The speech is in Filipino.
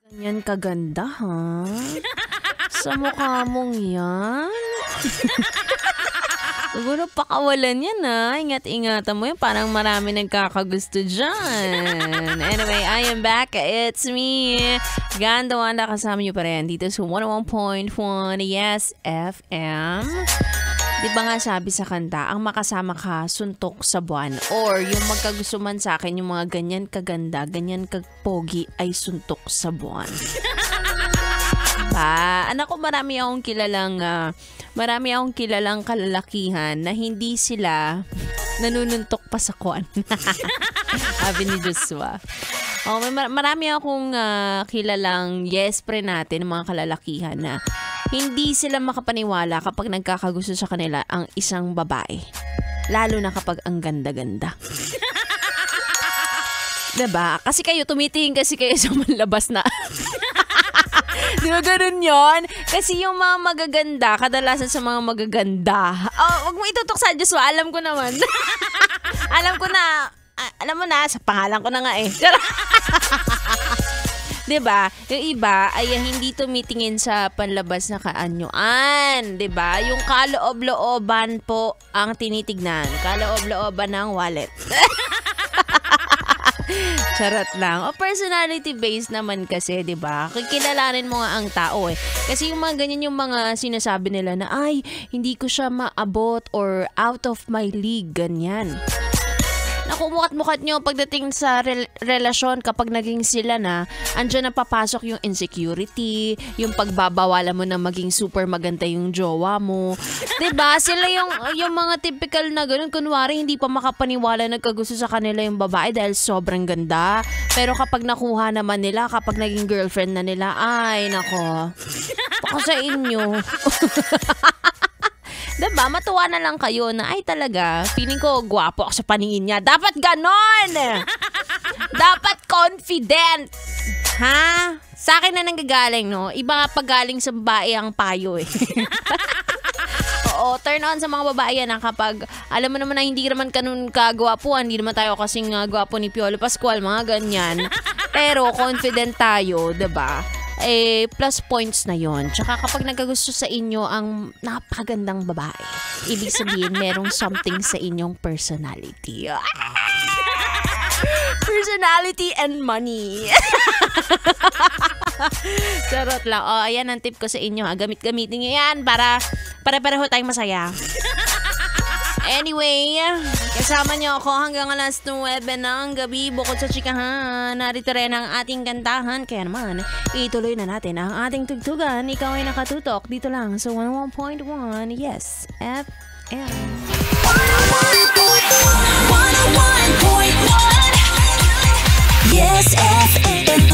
Ganyan kaganda, ha? Sa mukha mong yan? Siguro pakawalan yan, ha? Ingat-ingatan mo yan. Parang marami nagkakagusto dyan. Anyway, I am back. It's me. Ganda Wanda, kasama niyo pa rin dito sa 101.1 Yes FM. Di ba nga sabi sa kanta, ang makasama ka, suntok sa buwan. Or yung magkagusto man sa akin, yung mga ganyan kaganda, ganyan kagpogi, ay suntok sa buwan. Anak ko, marami akong kilalang kalalakihan na hindi sila nanununtok pa sa kuwan. Sabi ni Joshua. Oh, marami akong kilalang yes pre natin, mga kalalakihan na hindi sila makapaniwala kapag nagkakagusto sa kanila ang isang babae. Lalo na kapag ang ganda-ganda. Diba? Kasi kayo, tumitingin kasi kayo sa malabas na. Di ba ganun yun? Kasi yung mga magaganda, kadalasan sa mga magaganda. Oh, wag mo itutok sa Joshua, alam ko naman. Alam mo na, sa pangalan ko na nga eh. Diba? Yung iba ay hindi tumitingin sa panlabas na kaanyuan. Diba? Yung kaloob-looban po ang tinitignan. Kaloob-looban ng wallet. Charot lang. O personality based naman kasi, 'di ba? Kikilalanin mo nga ang tao eh. Kasi yung mga ganyan yung mga sinasabi nila na ay, hindi ko siya maabot or out of my league, ganyan. Naku, mukat-mukat nyo pagdating sa relasyon kapag naging sila na, andyan na papasok yung insecurity, yung pagbabawalan mo na maging super maganda yung jowa mo. Diba? Sila yung mga typical na ganun. Kunwari, hindi pa makapaniwala nagkagusto sa kanila yung babae dahil sobrang ganda. Pero kapag nakuha naman nila, kapag naging girlfriend na nila, ay, nako. Baka sa inyo. Diba? Matuwa na lang kayo na ay talaga, feeling ko gwapo ako sa paningin niya. Dapat ganon! Dapat confident! Ha? Sa akin na nanggagaling, no? Iba nga pagaling sa babae ang payo eh. Oo, turn on sa mga babae yan kapag alam mo naman na hindi naman kanun kagwapuan, hindi naman tayo kasing gwapo ni Piolo Pascual, mga ganyan. Pero confident tayo, diba? Eh, plus points na yon. Tsaka kapag nagkagusto sa inyo ang napakagandang babae, ibig sabihin merong something sa inyong personality. Personality and money. Charot lang. Oh, ayan ang tip ko sa inyo. Gamit-gamitin nyo yan para pare-pareho tayong masaya. Anyway, kasama niyo ako hanggang alas 9 ng gabi. Bukod sa chikahan, narito rin ang ating kantahan. Kaya naman, ituloy na natin ang ating tugtugan. Ikaw ay nakatutok dito lang sa 101.1 Yes FM. 101.1 Yes FM.